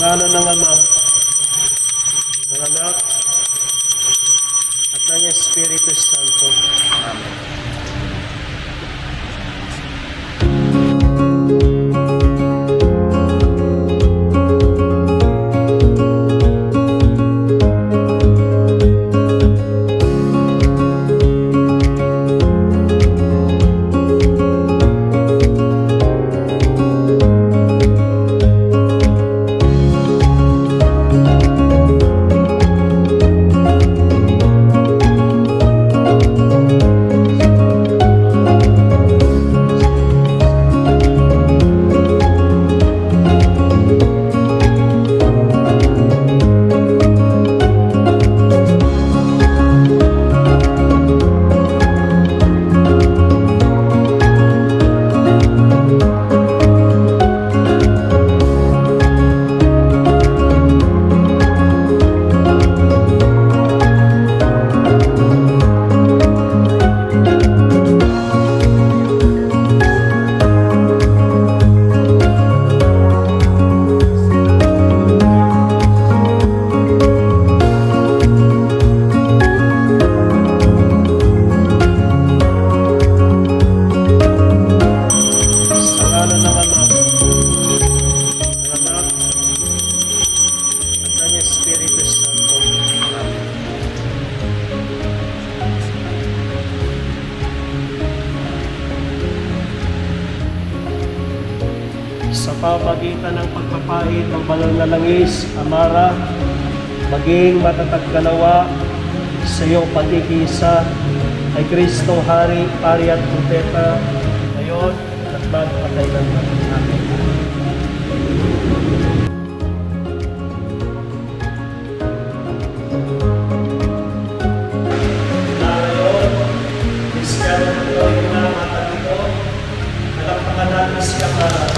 ngalan ng Ama, ng Anak, at ng Espiritu Santo. Amen. Sa pamagitan ng pagpapahid ng banal na langis, Amara, maging matatag ka nawa sa iyong patikisa kay Kristong Hari, Pari at Propeta, ngayon at magpakailanman. Amen. Ngayon, Kristiyan at Lord na matagito, nalampakan natin si Amara.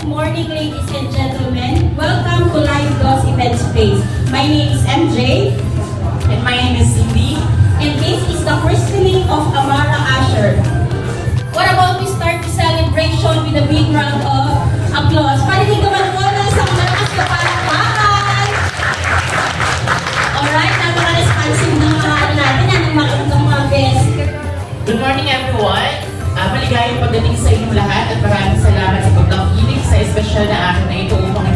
Morning, ladies and gentlemen. Welcome to Live Dos Event Space. My name is MJ. And my name is Cindy. And this is the christening of Amara Asher. What about we start the celebration with a big round of applause? Parinig naman po ng isang malakas na palakpakan. Alright, napaka-responsive ng mga natin. Anong makikitang mga guests? Good morning, everyone. Maligayang pagdating sa inyong lahat at maraming salamat sa pagkakilig sa espesyal na araw na ito upang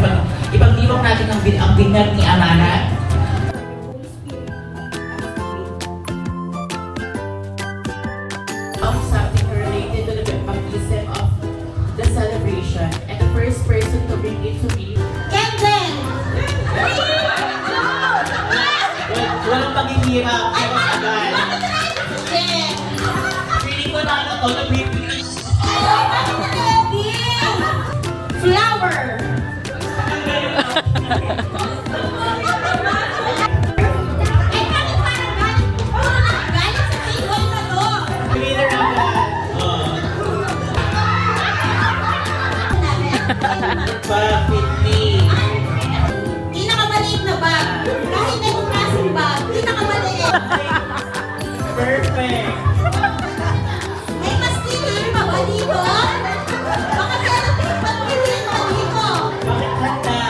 ipagdiwang natin ang binyag ni Amara. Something related to the baptism of the celebration, and the first person to bring it to me, Kevin! walang paghihirap, pero agad. Jen! Feeling ko na ano to, Flower! Glitter agad. Bakit ni? Pinakamaliit na bag. Kahit anong klaseng bag, pinakamaliit. Perfect. May pastilin pa ba dito? Baka meron din pastilin pa dito. Bakit handa?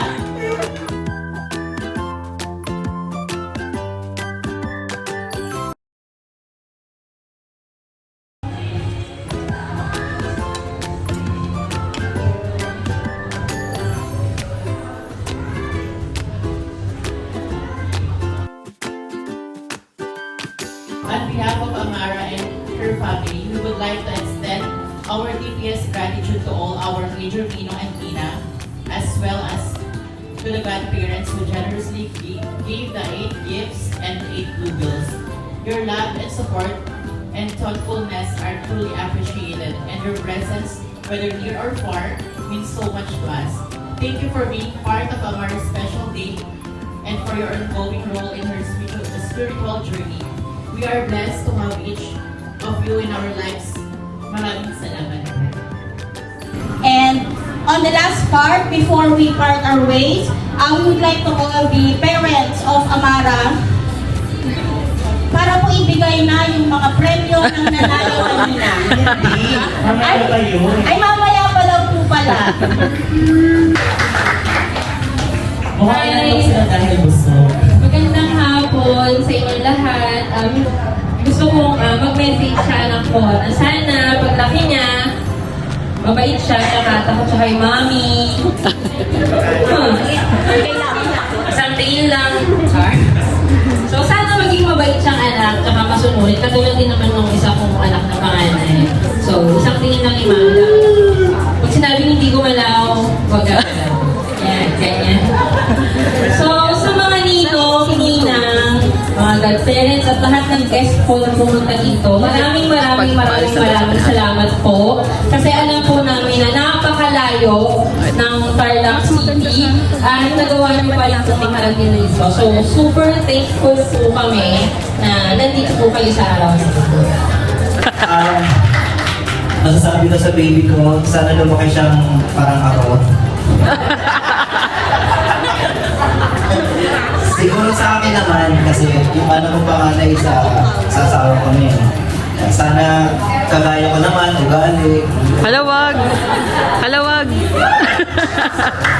Our deepest gratitude to all our Major Ninong and Tina, as well as to the godparents who generously gave the 8 gifts and 8 bluebills. Your love and support and thoughtfulness are truly appreciated, and your presence, whether near or far, means so much to us. Thank you for being part of Amara's special day and for your ongoing role in her spiritual journey. We are blessed to have each of you in our lives. Maraming salamat. And on the last part, before we part our ways, we would like to call the parents of Amara para po ibigay na yung mga premyo ng nanalo kanina. Ay, mamaya pa daw po pala. Mukhang inanok sila dahil busog. Magandang hapon sa inyong lahat. Gusto kong mag-message sa anak ko na sana paglaki niya, mabait siya, nakatakot siya kay mami. Something lang. So sana maging mabait siyang anak, tsaka masunurin. Katulad din naman ng isa kong anak na panganay. So isang tingin lang imala. Pag sinabing hindi gumalaw, wag gagalaw. Yan, ganyan. So, sa mga ninong, ninang, mga godparents at lahat ng guest po na pumunta dito, maraming salamat po. Kasi alam po namin na napakalayo ng Tarlac City at nagawa niyo pa yung puting harating dito. So, super thankful po kami na nandito po kayo sa araw na ito. Masasabi ko sa baby ko, sana lumaki siyang parang ako. Siguro sa akin naman, kasi yung ano ko panganay sa asawa ko niya. Sana kagaya ko naman, ugali. Halawag! Halawag!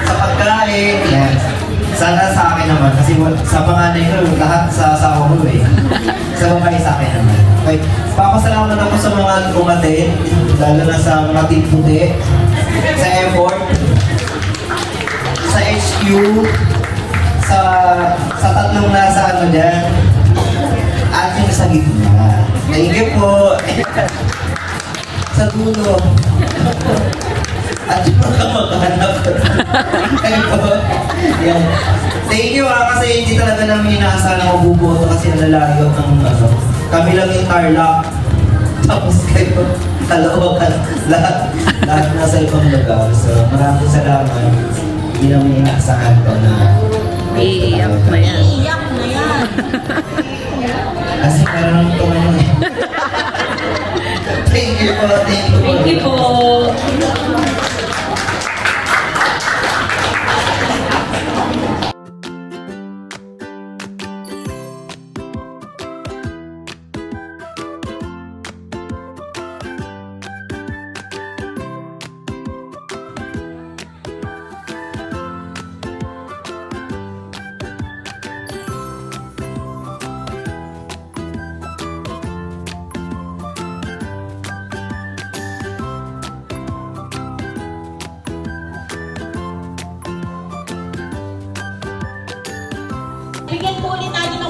Sa pagkain, yan. Sana sa akin naman, kasi sa panganay ko, lahat sa asawa ko eh. Sa babae sa akin naman. Okay. Papasalamat ako sa mga umatin, lalo na sa mga team puti, sa effort, sa HQ, sa tatlong nasa ano dyan, at yung sa gitna. Thank you po. Sa dulo. At yung mga maghanap. Thank you po. Yan. Thank you kasi hindi talaga namin inaasahan na mabubuto kasi nalalayo ng ano. Kami lang yung Tarlac. Tapos kayo, Caloocan, lahat nasa ibang lugar. So maraming salamat. Hindi namin inaasahan ko na Iiyak na yan. Iiyak na yan. kasi parang tumayo eh. Thank you po, thank you po. Thank you po. Bigyan po ulit natin ng